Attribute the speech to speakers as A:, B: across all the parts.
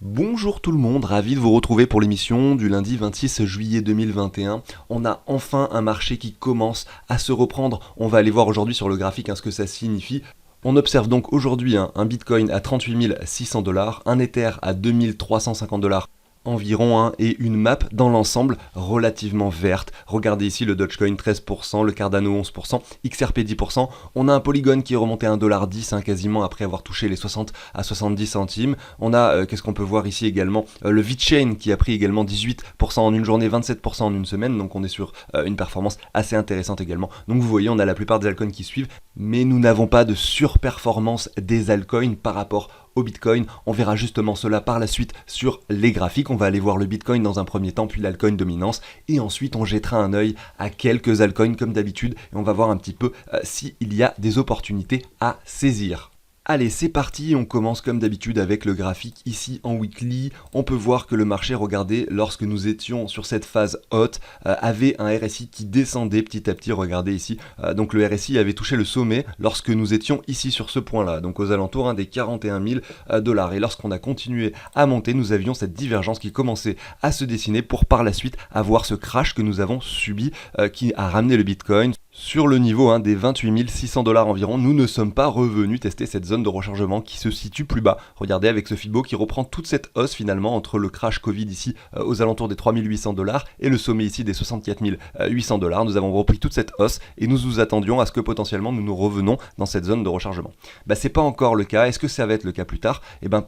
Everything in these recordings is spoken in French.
A: Bonjour tout le monde, ravi de vous retrouver pour l'émission du lundi 26 juillet 2021. On a enfin un marché qui commence à se reprendre. On va aller voir aujourd'hui sur le graphique ce que ça signifie. On observe donc aujourd'hui un Bitcoin à 38 600 $, un Ether à 2350 $ environ et une map dans l'ensemble relativement verte. Regardez ici le Dogecoin 13%, le Cardano 11%, XRP 10%. On a un Polygon qui est remonté à 1,10$ quasiment après avoir touché les 60 à 70 centimes. On a, qu'est-ce qu'on peut voir ici également, le VeChain qui a pris également 18% en une journée, 27% en une semaine. Donc on est sur une performance assez intéressante également. Donc vous voyez, on a la plupart des altcoins qui suivent, mais nous n'avons pas de surperformance des altcoins par rapport au Bitcoin. On verra justement cela par la suite sur les graphiques. On va aller voir le Bitcoin dans un premier temps, puis l'altcoin dominance, et ensuite on jettera un œil à quelques altcoins comme d'habitude, et on va voir un petit peu s'il y a des opportunités à saisir. Allez, c'est parti, on commence comme d'habitude avec le graphique ici en weekly. On peut voir que le marché, regardez, lorsque nous étions sur cette phase haute, avait un RSI qui descendait petit à petit, regardez ici. Donc le RSI avait touché le sommet lorsque nous étions ici sur ce point-là, donc aux alentours des 41 000 $. Et lorsqu'on a continué à monter, nous avions cette divergence qui commençait à se dessiner pour par la suite avoir ce crash que nous avons subi qui a ramené le Bitcoin sur le niveau des 28 600 $ environ. Nous ne sommes pas revenus tester cette zone de rechargement qui se situe plus bas. Regardez avec ce Fibo qui reprend toute cette hausse finalement entre le crash Covid ici aux alentours des 3 800 $ et le sommet ici des 64 800 $. Nous avons repris toute cette hausse et nous nous attendions à ce que potentiellement nous revenons dans cette zone de rechargement. C'est pas encore le cas. Est-ce que ça va être le cas plus tard?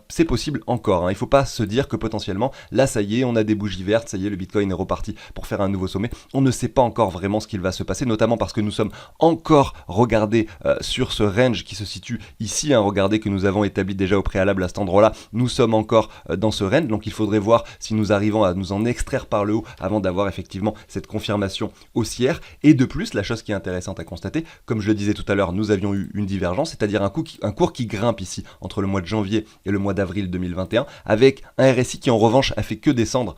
A: C'est possible encore. Il faut pas se dire que potentiellement là ça y est, on a des bougies vertes, ça y est, le Bitcoin est reparti pour faire un nouveau sommet. On ne sait pas encore vraiment ce qu'il va se passer, notamment parce que nous sommes encore, regardez, sur ce range qui se situe ici, regardez que nous avons établi déjà au préalable à cet endroit-là, nous sommes encore dans ce range, donc il faudrait voir si nous arrivons à nous en extraire par le haut avant d'avoir effectivement cette confirmation haussière. Et de plus, la chose qui est intéressante à constater, comme je le disais tout à l'heure, nous avions eu une divergence, c'est-à-dire un cours qui grimpe ici entre le mois de janvier et le mois d'avril 2021, avec un RSI qui en revanche a fait que descendre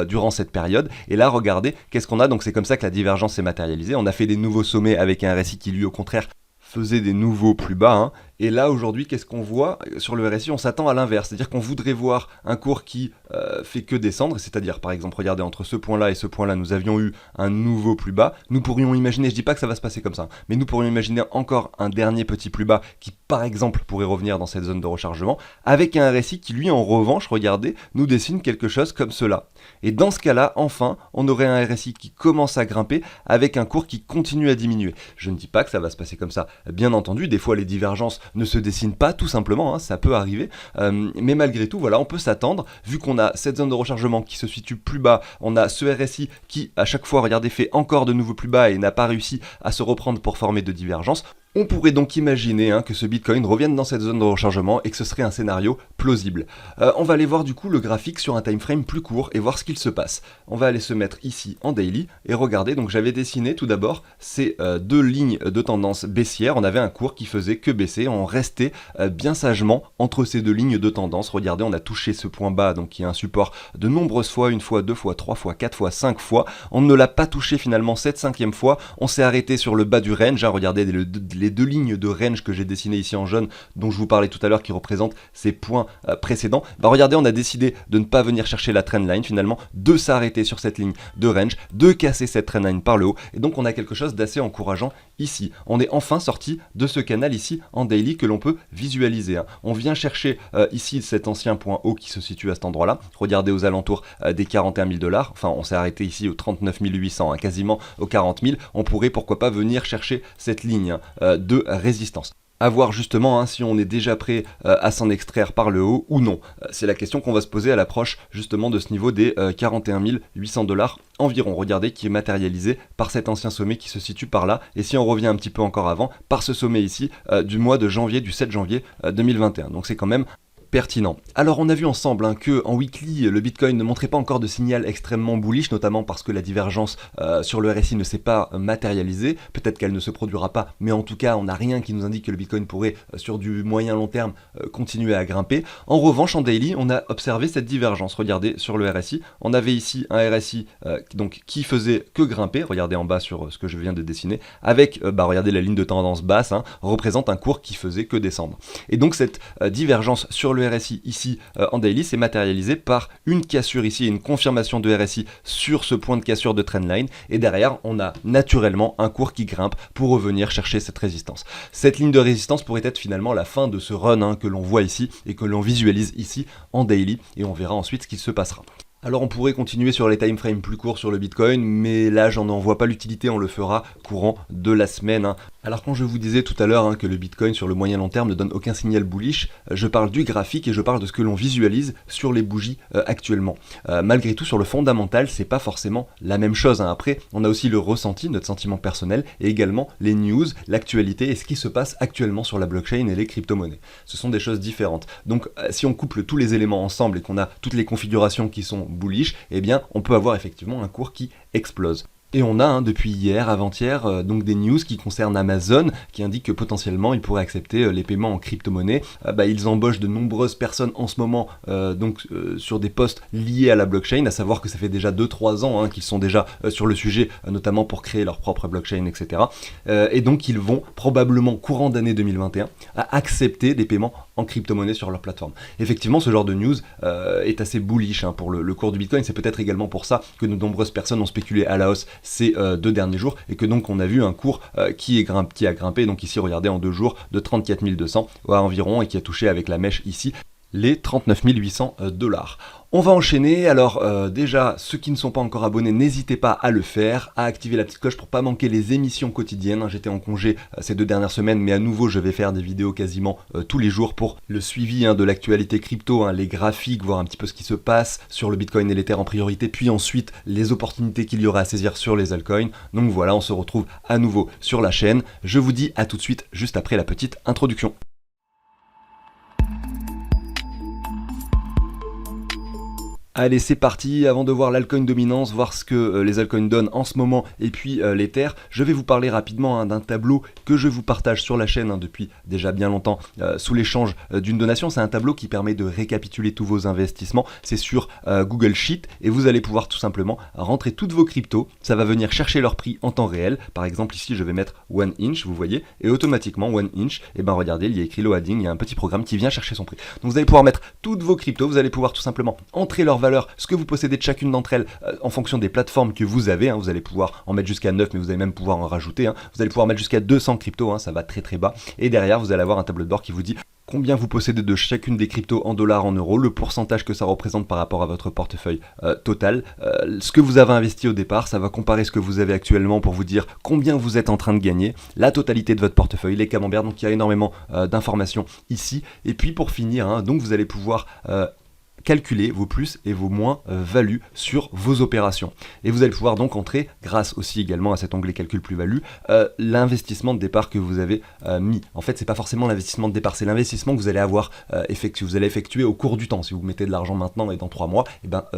A: durant cette période. Et là, regardez, qu'est-ce qu'on a? Donc c'est comme ça que la divergence s'est matérialisée. On a fait des nouveaux sommets avec un RSI qui lui au contraire faisait des nouveaux plus bas. Et là aujourd'hui, qu'est-ce qu'on voit sur le RSI? On s'attend à l'inverse, c'est-à-dire qu'on voudrait voir un cours qui fait que descendre, c'est-à-dire par exemple, regardez, entre ce point-là et ce point-là, nous avions eu un nouveau plus bas. Nous pourrions imaginer, je dis pas que ça va se passer comme ça, mais nous pourrions imaginer encore un dernier petit plus bas qui par exemple pourrait revenir dans cette zone de rechargement, avec un RSI qui lui en revanche, regardez, nous dessine quelque chose comme cela. Et dans ce cas-là, enfin, on aurait un RSI qui commence à grimper avec un cours qui continue à diminuer. Je ne dis pas que ça va se passer comme ça, bien entendu, des fois les divergences ne se dessinent pas tout simplement, ça peut arriver, mais malgré tout, voilà, on peut s'attendre, vu qu'on a cette zone de rechargement qui se situe plus bas, on a ce RSI qui à chaque fois, regardez, fait encore de nouveaux plus bas et n'a pas réussi à se reprendre pour former de divergences. On pourrait donc imaginer que ce Bitcoin revienne dans cette zone de rechargement et que ce serait un scénario plausible. On va aller voir du coup le graphique sur un time frame plus court et voir ce qu'il se passe. On va aller se mettre ici en daily et regardez, donc j'avais dessiné tout d'abord ces deux lignes de tendance baissière. On avait un cours qui faisait que baisser, on restait bien sagement entre ces deux lignes de tendance. Regardez, on a touché ce point bas, donc qui est un support de nombreuses fois, une fois, deux fois, trois fois, quatre fois, cinq fois. On ne l'a pas touché finalement cette cinquième fois. On s'est arrêté sur le bas du range. Regardez les deux lignes de range que j'ai dessinées ici en jaune, dont je vous parlais tout à l'heure, qui représentent ces points précédents. Regardez, on a décidé de ne pas venir chercher la trendline finalement, de s'arrêter sur cette ligne de range, de casser cette trendline par le haut, et donc on a quelque chose d'assez encourageant ici. On est enfin sorti de ce canal ici en daily que l'on peut visualiser. On vient chercher ici cet ancien point haut qui se situe à cet endroit-là. Regardez aux alentours des 41 000 $. Enfin, on s'est arrêté ici aux 39 800, quasiment aux 40 000. On pourrait pourquoi pas venir chercher cette ligne de résistance. À voir justement si on est déjà prêt à s'en extraire par le haut ou non. C'est la question qu'on va se poser à l'approche justement de ce niveau des 41 800 $ environ. Regardez, qui est matérialisé par cet ancien sommet qui se situe par là. Et si on revient un petit peu encore avant, par ce sommet ici du mois de janvier, du 7 janvier 2021. Donc c'est quand même pertinent. Alors on a vu ensemble que en weekly le Bitcoin ne montrait pas encore de signal extrêmement bullish, notamment parce que la divergence sur le RSI ne s'est pas matérialisée. Peut-être qu'elle ne se produira pas, mais en tout cas on n'a rien qui nous indique que le Bitcoin pourrait sur du moyen long terme continuer à grimper. En revanche en daily on a observé cette divergence. Regardez sur le RSI, on avait ici un RSI donc qui faisait que grimper. Regardez en bas sur ce que je viens de dessiner, avec regardez la ligne de tendance basse représente un cours qui faisait que descendre. Et donc cette divergence sur le le RSI ici en daily, c'est matérialisé par une cassure ici et une confirmation de RSI sur ce point de cassure de trendline. Et derrière, on a naturellement un cours qui grimpe pour revenir chercher cette résistance. Cette ligne de résistance pourrait être finalement la fin de ce run que l'on voit ici et que l'on visualise ici en daily. Et on verra ensuite ce qui se passera. Alors on pourrait continuer sur les time frames plus courts sur le Bitcoin, mais là j'en vois pas l'utilité, on le fera courant de la semaine. Alors quand je vous disais tout à l'heure que le Bitcoin sur le moyen long terme ne donne aucun signal bullish, je parle du graphique et je parle de ce que l'on visualise sur les bougies actuellement. Malgré tout sur le fondamental, c'est pas forcément la même chose. Après, on a aussi le ressenti, notre sentiment personnel, et également les news, l'actualité et ce qui se passe actuellement sur la blockchain et les crypto-monnaies. Ce sont des choses différentes. Donc si on couple tous les éléments ensemble et qu'on a toutes les configurations qui sont bullish, eh bien on peut avoir effectivement un cours qui explose. Et on a depuis hier, avant-hier, donc des news qui concernent Amazon, qui indiquent que potentiellement ils pourraient accepter les paiements en crypto-monnaie. Ils embauchent de nombreuses personnes en ce moment sur des postes liés à la blockchain, à savoir que ça fait déjà 2-3 ans qu'ils sont déjà sur le sujet, notamment pour créer leur propre blockchain, etc. Et donc ils vont probablement, courant d'année 2021, à accepter des paiements en crypto-monnaie sur leur plateforme. Effectivement, ce genre de news est assez bullish pour le cours du Bitcoin. C'est peut-être également pour ça que de nombreuses personnes ont spéculé à la hausse ces 2 derniers jours et que donc on a vu un cours qui a grimpé, donc ici regardez en 2 jours de 34 200 à environ et qui a touché avec la mèche ici les 39 800 $. On va enchaîner, alors déjà ceux qui ne sont pas encore abonnés, n'hésitez pas à le faire, à activer la petite cloche pour pas manquer les émissions quotidiennes. J'étais en congé ces 2 dernières semaines, mais à nouveau je vais faire des vidéos quasiment tous les jours pour le suivi de l'actualité crypto, les graphiques, voir un petit peu ce qui se passe sur le Bitcoin et l'Ether en priorité, puis ensuite les opportunités qu'il y aura à saisir sur les altcoins. Donc voilà, on se retrouve à nouveau sur la chaîne. Je vous dis à tout de suite, juste après la petite introduction. Allez, c'est parti. Avant de voir l'altcoin dominance, voir ce que les altcoins donnent en ce moment et puis l'Ether, je vais vous parler rapidement d'un tableau que je vous partage sur la chaîne depuis déjà bien longtemps sous l'échange d'une donation. C'est un tableau qui permet de récapituler tous vos investissements. C'est sur Google Sheet et vous allez pouvoir tout simplement rentrer toutes vos cryptos. Ça va venir chercher leur prix en temps réel. Par exemple, ici, je vais mettre 1 inch, vous voyez, et automatiquement 1 inch, et ben regardez, il y a écrit loading, il y a un petit programme qui vient chercher son prix. Donc vous allez pouvoir mettre toutes vos cryptos, vous allez pouvoir tout simplement entrer leur valeur, ce que vous possédez de chacune d'entre elles en fonction des plateformes que vous avez. Vous allez pouvoir en mettre jusqu'à 9, mais vous allez même pouvoir en rajouter. Vous allez pouvoir mettre jusqu'à 200 cryptos, ça va très très bas. Et derrière, vous allez avoir un tableau de bord qui vous dit combien vous possédez de chacune des cryptos en dollars, en euros, le pourcentage que ça représente par rapport à votre portefeuille total, ce que vous avez investi au départ, ça va comparer ce que vous avez actuellement pour vous dire combien vous êtes en train de gagner, la totalité de votre portefeuille, les camemberts, donc il y a énormément d'informations ici. Et puis pour finir, donc vous allez pouvoir calculer vos plus et vos moins values sur vos opérations. Et vous allez pouvoir donc entrer, grâce aussi également à cet onglet calcul plus-value, l'investissement de départ que vous avez mis. En fait, c'est pas forcément l'investissement de départ, c'est l'investissement que vous allez avoir effectué. Vous allez effectuer au cours du temps. Si vous mettez de l'argent maintenant et dans 3 mois,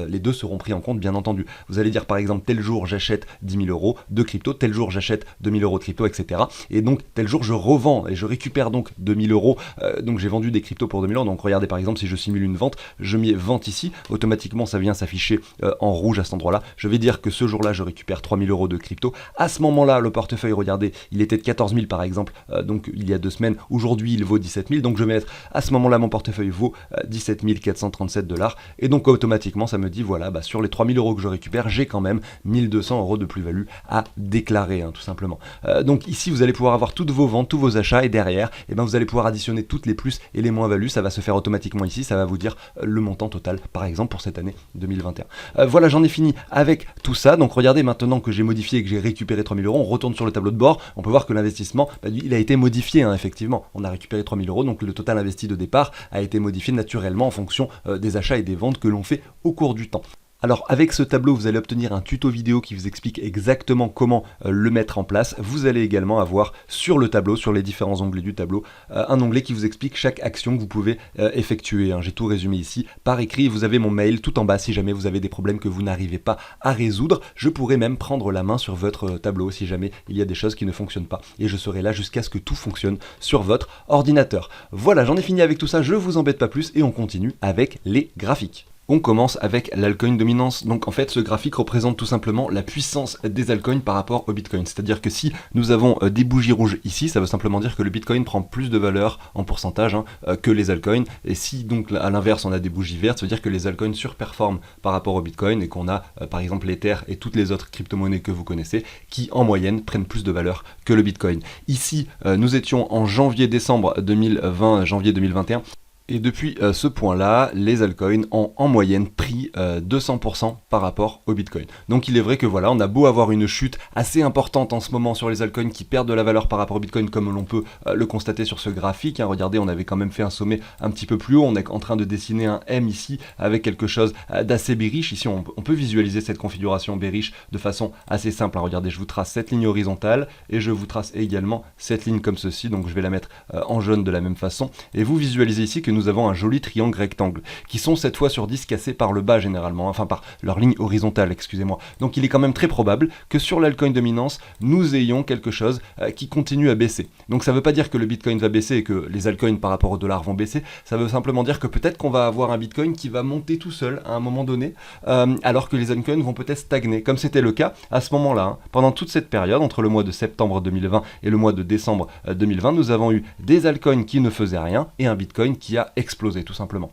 A: les deux seront pris en compte, bien entendu. Vous allez dire par exemple, tel jour j'achète 10 000 euros de crypto, tel jour j'achète 2 000 euros de crypto, etc. Et donc, tel jour je revends et je récupère donc 2 000 euros. Donc j'ai vendu des cryptos pour 2 000 euros. Donc regardez par exemple, si je simule une vente, je mets vente ici, automatiquement ça vient s'afficher en rouge à cet endroit là. Je vais dire que ce jour là je récupère 3 000 euros de crypto. À ce moment là le portefeuille, regardez, il était de 14 000 par exemple, donc il y a 2 semaines. Aujourd'hui il vaut 17 000, donc je vais mettre à ce moment là mon portefeuille vaut 17 437 $, et donc automatiquement ça me dit voilà, sur les 3 000 euros que je récupère, j'ai quand même 1 200 euros de plus-value à déclarer, tout simplement. Donc ici vous allez pouvoir avoir toutes vos ventes, tous vos achats, et derrière vous allez pouvoir additionner toutes les plus et les moins-values. Ça va se faire automatiquement ici, ça va vous dire le montant total par exemple pour cette année 2021. Voilà, j'en ai fini avec tout ça. Donc regardez, maintenant que j'ai modifié et que j'ai récupéré 3 000 euros, on retourne sur le tableau de bord, on peut voir que l'investissement, il a été modifié, effectivement. On a récupéré 3 000 euros, donc le total investi de départ a été modifié naturellement en fonction des achats et des ventes que l'on fait au cours du temps. Alors avec ce tableau, vous allez obtenir un tuto vidéo qui vous explique exactement comment le mettre en place. Vous allez également avoir sur le tableau, sur les différents onglets du tableau, un onglet qui vous explique chaque action que vous pouvez effectuer. J'ai tout résumé ici par écrit. Vous avez mon mail tout en bas si jamais vous avez des problèmes que vous n'arrivez pas à résoudre. Je pourrais même prendre la main sur votre tableau si jamais il y a des choses qui ne fonctionnent pas. Et je serai là jusqu'à ce que tout fonctionne sur votre ordinateur. Voilà, j'en ai fini avec tout ça, je vous embête pas plus et on continue avec les graphiques. On commence avec l'altcoin dominance. Donc en fait, ce graphique représente tout simplement la puissance des altcoins par rapport au Bitcoin. C'est-à-dire que si nous avons des bougies rouges ici, ça veut simplement dire que le Bitcoin prend plus de valeur en pourcentage que les altcoins. Et si donc à l'inverse on a des bougies vertes, ça veut dire que les altcoins surperforment par rapport au Bitcoin et qu'on a par exemple l'Ether et toutes les autres crypto-monnaies que vous connaissez qui en moyenne prennent plus de valeur que le Bitcoin. Ici, nous étions en janvier-décembre 2020, janvier 2021. Et depuis ce point-là, les altcoins ont en moyenne pris 200% par rapport au Bitcoin. Donc il est vrai que voilà, on a beau avoir une chute assez importante en ce moment sur les altcoins qui perdent de la valeur par rapport au Bitcoin, comme l'on peut le constater sur ce graphique. Regardez, on avait quand même fait un sommet un petit peu plus haut, on est en train de dessiner un M ici avec quelque chose d'assez bearish. Ici on peut visualiser cette configuration bearish de façon assez simple. Regardez, je vous trace cette ligne horizontale et je vous trace également cette ligne comme ceci, donc je vais la mettre en jaune de la même façon. Et vous visualisez ici que nous avons un joli triangle rectangle, qui sont 7 fois sur 10 cassés par le bas généralement, enfin par leur ligne horizontale, excusez-moi. Donc il est quand même très probable que sur l'altcoin dominance, nous ayons quelque chose qui continue à baisser. Donc ça ne veut pas dire que le Bitcoin va baisser et que les altcoins par rapport au dollar vont baisser, ça veut simplement dire que peut-être qu'on va avoir un Bitcoin qui va monter tout seul à un moment donné, alors que les altcoins vont peut-être stagner, comme c'était le cas à ce moment-là. Pendant toute cette période, entre le mois de septembre 2020 et le mois de décembre 2020, nous avons eu des altcoins qui ne faisaient rien et un Bitcoin qui a explosé tout simplement.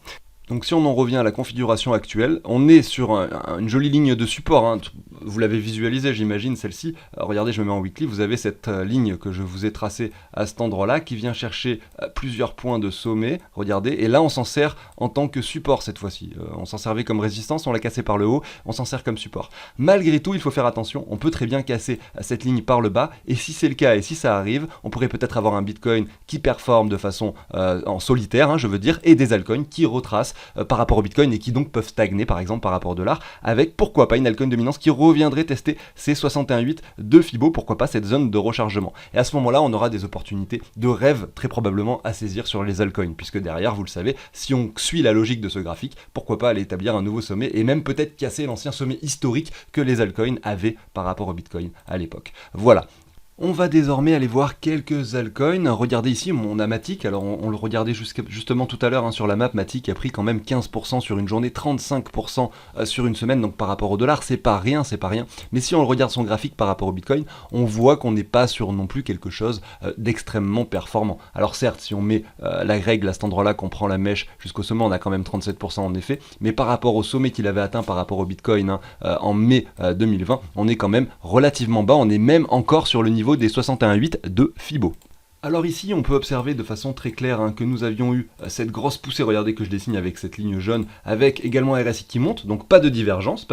A: Donc si on en revient à la configuration actuelle, on est sur une jolie ligne de support, vous l'avez visualisé j'imagine celle-ci, regardez je me mets en weekly, vous avez cette ligne que je vous ai tracée à cet endroit-là qui vient chercher plusieurs points de sommet, regardez, et là on s'en sert en tant que support cette fois-ci, on s'en servait comme résistance, on l'a cassé par le haut, on s'en sert comme support. Malgré tout il faut faire attention, on peut très bien casser cette ligne par le bas, et si c'est le cas et si ça arrive, on pourrait peut-être avoir un Bitcoin qui performe de façon en solitaire, je veux dire, et des altcoins qui retracent par rapport au Bitcoin et qui donc peuvent stagner par exemple par rapport au dollar, avec pourquoi pas une altcoin dominance qui reviendrait tester ces 61,8 de Fibo, pourquoi pas cette zone de rechargement. Et à ce moment-là, on aura des opportunités de rêve très probablement à saisir sur les altcoins, puisque derrière, vous le savez, si on suit la logique de ce graphique, pourquoi pas aller établir un nouveau sommet et même peut-être casser l'ancien sommet historique que les altcoins avaient par rapport au Bitcoin à l'époque. Voilà. On va désormais aller voir quelques altcoins. Regardez ici, on a Matic, alors on le regardait justement tout à l'heure sur la map, Matic a pris quand même 15% sur une journée, 35% sur une semaine, donc par rapport au dollar, c'est pas rien, mais si on regarde son graphique par rapport au Bitcoin, on voit qu'on n'est pas sur non plus quelque chose d'extrêmement performant. Alors certes, si on met la règle à cet endroit-là, qu'on prend la mèche jusqu'au sommet, on a quand même 37% en effet, mais par rapport au sommet qu'il avait atteint par rapport au Bitcoin en mai 2020, on est quand même relativement bas, on est même encore sur le niveau des 61,8 de Fibo. Alors ici, on peut observer de façon très claire que nous avions eu cette grosse poussée, regardez que je dessine avec cette ligne jaune, avec également un RSI qui monte, donc pas de divergence,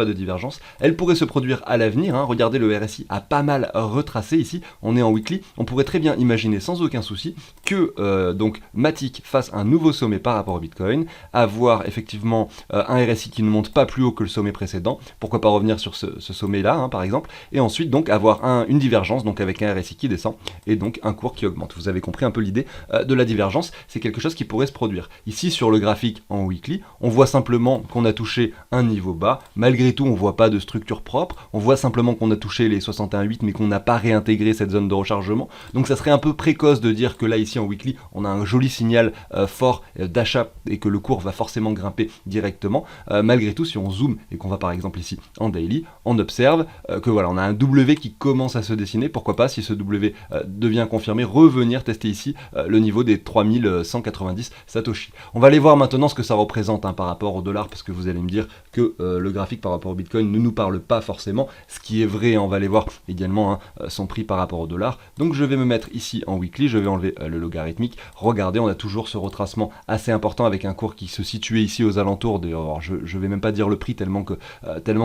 A: elle pourrait se produire à l'avenir, regardez le RSI a pas mal retracé ici, on est en weekly, on pourrait très bien imaginer sans aucun souci que donc Matic fasse un nouveau sommet par rapport au Bitcoin, avoir effectivement un RSI qui ne monte pas plus haut que le sommet précédent, pourquoi pas revenir sur ce sommet-là par exemple, et ensuite donc avoir une divergence, donc avec un RSI qui descend, et donc un cours qui augmente. Vous avez compris un peu l'idée de la divergence, c'est quelque chose qui pourrait se produire. Ici sur le graphique en weekly, on voit simplement qu'on a touché un niveau bas, malgré tout on voit pas de structure propre, on voit simplement qu'on a touché les 61,8 mais qu'on n'a pas réintégré cette zone de rechargement, donc ça serait un peu précoce de dire que là ici en weekly on a un joli signal fort d'achat et que le cours va forcément grimper directement. Malgré tout, si on zoome et qu'on va par exemple ici en daily, on observe que voilà, on a un W qui commence à se dessiner, pourquoi pas si ce W devient confirmé, revenir tester ici le niveau des 3190 Satoshi. On va aller voir maintenant ce que ça représente par rapport au dollar, parce que vous allez me dire que le graphique par rapport au Bitcoin ne nous parle pas forcément, ce qui est vrai, on va aller voir également son prix par rapport au dollar. Donc je vais me mettre ici en weekly, je vais enlever le logarithmique. Regardez, on a toujours ce retracement assez important avec un cours qui se situait ici aux alentours de, alors je vais même pas dire le prix tellement que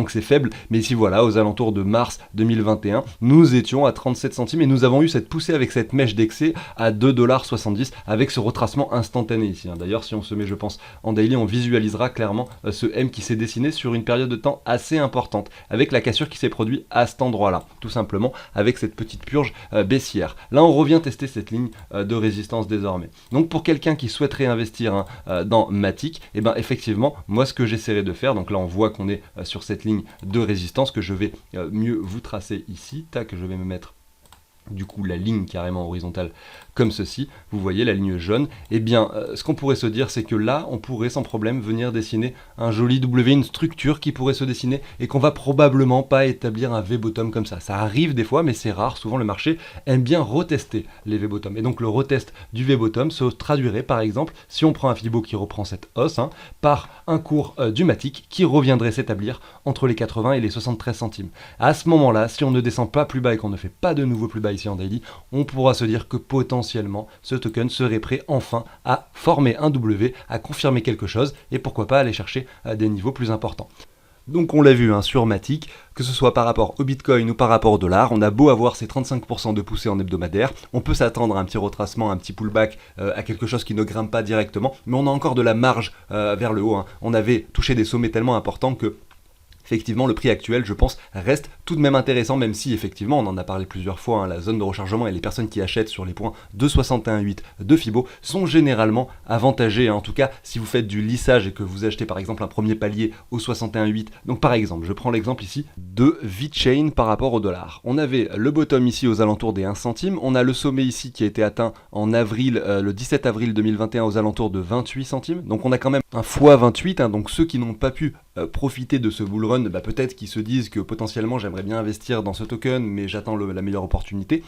A: c'est faible, mais ici voilà, aux alentours de mars 2021, nous étions à 37 centimes et nous avons eu cette poussée avec cette mèche d'excès à 2,70$ avec ce retracement instantané ici. D'ailleurs, si on se met, je pense, en daily, on visualisera clairement ce M qui s'est dessiné sur une période de temps assez importante, avec la cassure qui s'est produite à cet endroit-là, tout simplement, avec cette petite purge baissière. Là, on revient tester cette ligne de résistance désormais. Donc, pour quelqu'un qui souhaiterait investir dans Matic, et ben effectivement, moi, ce que j'essaierai de faire, donc là, on voit qu'on est sur cette ligne de résistance que je vais mieux vous tracer ici. Tac, je vais me mettre du coup la ligne carrément horizontale comme ceci, vous voyez la ligne jaune, et bien ce qu'on pourrait se dire c'est que là on pourrait sans problème venir dessiner un joli W, une structure qui pourrait se dessiner et qu'on va probablement pas établir un V-bottom comme ça. Ça arrive des fois mais c'est rare, souvent le marché aime bien retester les V-bottom, et donc le retest du V-bottom se traduirait par exemple, si on prend un Fibo qui reprend cette hausse, par un cours du Matic qui reviendrait s'établir entre les 80 et les 73 centimes. À ce moment-là, si on ne descend pas plus bas et qu'on ne fait pas de nouveau plus bas ici en daily, on pourra se dire que potentiellement ce token serait prêt enfin à former un W, à confirmer quelque chose et pourquoi pas aller chercher des niveaux plus importants. Donc on l'a vu sur Matic, que ce soit par rapport au Bitcoin ou par rapport au dollar, on a beau avoir ces 35% de poussée en hebdomadaire, on peut s'attendre à un petit retracement, un petit pullback, à quelque chose qui ne grimpe pas directement, mais on a encore de la marge vers le haut. On avait touché des sommets tellement importants que effectivement, le prix actuel, je pense, reste tout de même intéressant, même si, effectivement, on en a parlé plusieurs fois, la zone de rechargement et les personnes qui achètent sur les points de 61,8 de Fibo sont généralement avantagées. En tout cas, si vous faites du lissage et que vous achetez, par exemple, un premier palier au 61,8, donc par exemple, je prends l'exemple ici de VeChain par rapport au dollar. On avait le bottom ici aux alentours des 1 centime, on a le sommet ici qui a été atteint en avril, le 17 avril 2021 aux alentours de 28 centimes, donc on a quand même un x28, donc ceux qui n'ont pas pu profiter de ce bull run, peut-être qu'ils se disent que potentiellement j'aimerais bien investir dans ce token, mais j'attends la meilleure opportunité.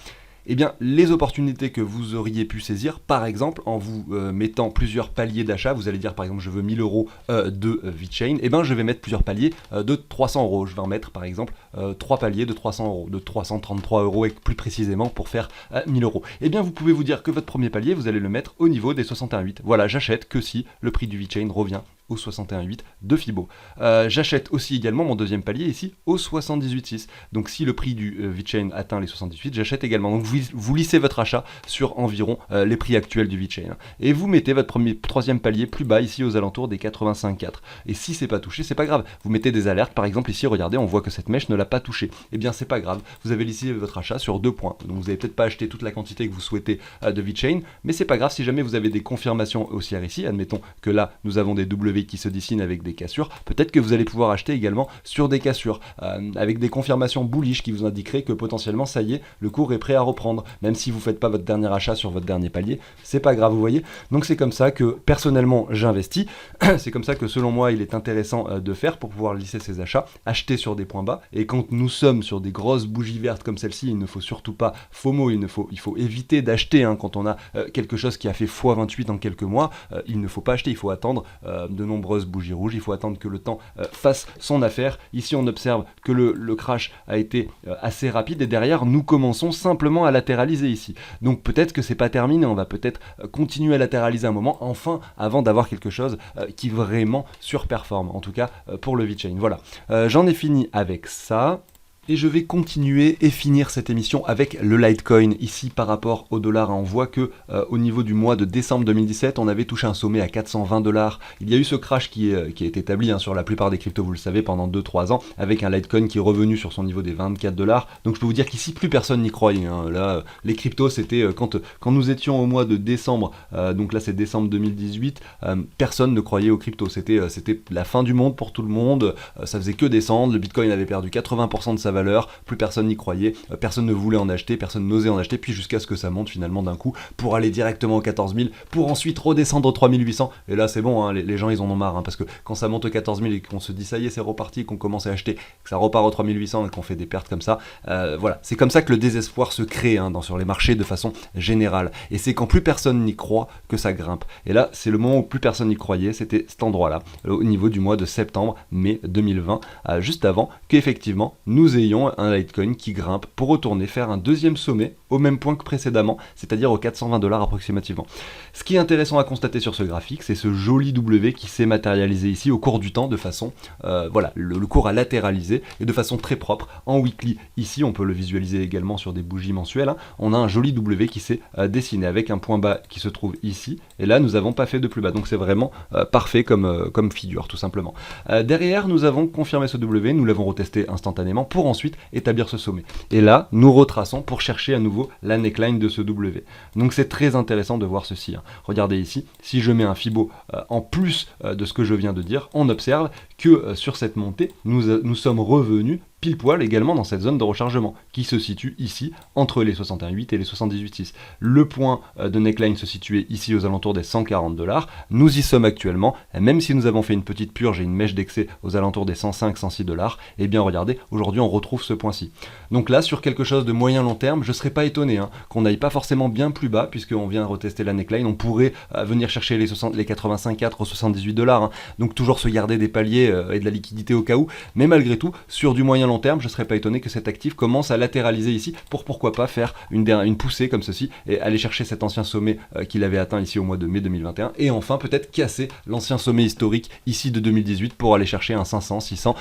A: Eh bien, les opportunités que vous auriez pu saisir, par exemple, en vous mettant plusieurs paliers d'achat, vous allez dire par exemple je veux 1000 euros de VeChain, eh bien je vais mettre plusieurs paliers de 300 euros. Je vais en mettre par exemple 3 paliers de 300 euros, de 333 euros et plus précisément pour faire 1000 euros. Eh bien vous pouvez vous dire que votre premier palier, vous allez le mettre au niveau des 61,8. Voilà, j'achète que si le prix du VeChain revient au 61,8 de Fibo. J'achète aussi également mon deuxième palier ici au 78,6. Donc si le prix du VeChain atteint les 78, j'achète également. Donc vous lissez votre achat sur environ les prix actuels du VeChain. Et vous mettez votre troisième palier plus bas ici aux alentours des 85,4. Et si c'est pas touché, c'est pas grave. Vous mettez des alertes. Par exemple ici, regardez, on voit que cette mèche ne l'a pas touché. Eh bien c'est pas grave. Vous avez lissé votre achat sur 2 points. Donc vous n'avez peut-être pas acheté toute la quantité que vous souhaitez de VeChain, mais c'est pas grave si jamais vous avez des confirmations haussières ici. Admettons que là, nous avons des W qui se dessinent avec des cassures, peut-être que vous allez pouvoir acheter également sur des cassures, avec des confirmations bullish qui vous indiqueraient que potentiellement ça y est, le cours est prêt à reprendre, même si vous ne faites pas votre dernier achat sur votre dernier palier, c'est pas grave, vous voyez. Donc c'est comme ça que personnellement j'investis, c'est comme ça que selon moi il est intéressant de faire pour pouvoir lisser ses achats, acheter sur des points bas, et quand nous sommes sur des grosses bougies vertes comme celle-ci, il ne faut surtout pas FOMO, il faut éviter d'acheter quand on a quelque chose qui a fait x28 en quelques mois, il ne faut pas acheter, il faut attendre de nombreuses bougies rouges, il faut attendre que le temps fasse son affaire. Ici on observe que le crash a été assez rapide et derrière nous commençons simplement à latéraliser ici. Donc peut-être que c'est pas terminé, on va peut-être continuer à latéraliser un moment enfin avant d'avoir quelque chose qui vraiment surperforme, en tout cas pour le VeChain. Voilà, j'en ai fini avec ça. Et je vais continuer et finir cette émission avec le Litecoin. Ici, par rapport au dollar, on voit que au niveau du mois de décembre 2017, on avait touché un sommet à 420 $. Il y a eu ce crash qui est établi sur la plupart des cryptos, vous le savez, pendant 2-3 ans, avec un Litecoin qui est revenu sur son niveau des 24 $. Donc je peux vous dire qu'ici, plus personne n'y croyait. Là, les cryptos, c'était quand nous étions au mois de décembre, donc là c'est décembre 2018, personne ne croyait aux cryptos. C'était la fin du monde pour tout le monde, ça faisait que descendre, le Bitcoin avait perdu 80% de sa valeur, plus personne n'y croyait, personne ne voulait en acheter, personne n'osait en acheter, puis jusqu'à ce que ça monte finalement d'un coup pour aller directement aux 14 000, pour ensuite redescendre aux 3800, et là c'est bon, les gens ils en ont marre, parce que quand ça monte aux 14 000 et qu'on se dit ça y est c'est reparti, qu'on commence à acheter, que ça repart aux 3800 et qu'on fait des pertes comme ça, voilà, c'est comme ça que le désespoir se crée sur les marchés de façon générale, et c'est quand plus personne n'y croit que ça grimpe, et là c'est le moment où plus personne n'y croyait, c'était cet endroit là, au niveau du mois de septembre-mai 2020, juste avant qu'effectivement nous ayons un Litecoin qui grimpe pour retourner faire un deuxième sommet au même point que précédemment, c'est-à-dire aux 420 $ approximativement. Ce qui est intéressant à constater sur ce graphique, c'est ce joli W qui s'est matérialisé ici au cours du temps de façon, voilà, le cours a latéralisé et de façon très propre. En weekly, ici, on peut le visualiser également sur des bougies mensuelles, on a un joli W qui s'est dessiné avec un point bas qui se trouve ici, et là nous n'avons pas fait de plus bas, donc c'est vraiment parfait comme figure tout simplement. Derrière, nous avons confirmé ce W, nous l'avons retesté instantanément pour ensuite établir ce sommet. Et là, nous retraçons pour chercher à nouveau la neckline de ce W. Donc c'est très intéressant de voir ceci. Regardez ici, si je mets un Fibo en plus de ce que je viens de dire, on observe que sur cette montée, nous sommes revenus pile poil également dans cette zone de rechargement qui se situe ici entre les 61,8 et les 78,6. Le point de neckline se situait ici aux alentours des 140$. Nous y sommes actuellement, même si nous avons fait une petite purge et une mèche d'excès aux alentours des 105-106$, et bien regardez, aujourd'hui on retrouve ce point-ci. Donc là, sur quelque chose de moyen long terme, je ne serais pas étonné qu'on n'aille pas forcément bien plus bas, puisqu'on vient retester la neckline, on pourrait venir chercher les 85,4 aux 78$, donc toujours se garder des paliers et de la liquidité au cas où, mais malgré tout, sur du moyen long terme, je ne serais pas étonné que cet actif commence à latéraliser ici pour pourquoi pas faire une poussée comme ceci et aller chercher cet ancien sommet qu'il avait atteint ici au mois de mai 2021 et enfin peut-être casser l'ancien sommet historique ici de 2018 pour aller chercher un 500, 600.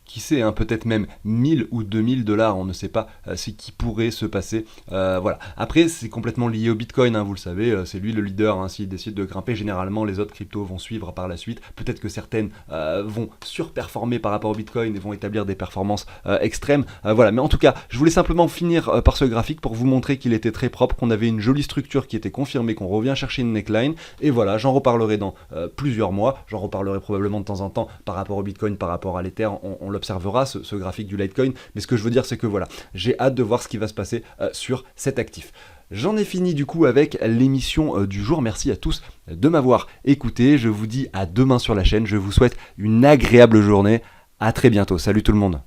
A: Qui sait, peut-être même 1000 ou 2000$, on ne sait pas ce qui pourrait se passer. Voilà. Après, c'est complètement lié au Bitcoin, vous le savez, c'est lui le leader. S'il décide de grimper, généralement les autres cryptos vont suivre par la suite. Peut-être que certaines vont surperformer par rapport au Bitcoin et vont établir des performances extrêmes. Voilà. Mais en tout cas, je voulais simplement finir par ce graphique pour vous montrer qu'il était très propre, qu'on avait une jolie structure qui était confirmée, qu'on revient chercher une neckline. Et voilà, j'en reparlerai dans plusieurs mois. J'en reparlerai probablement de temps en temps par rapport au Bitcoin, par rapport à l'Ether. On l'observera ce graphique du Litecoin, mais ce que je veux dire c'est que voilà, j'ai hâte de voir ce qui va se passer sur cet actif. J'en ai fini du coup avec l'émission du jour, merci à tous de m'avoir écouté, je vous dis à demain sur la chaîne, je vous souhaite une agréable journée, à très bientôt, salut tout le monde.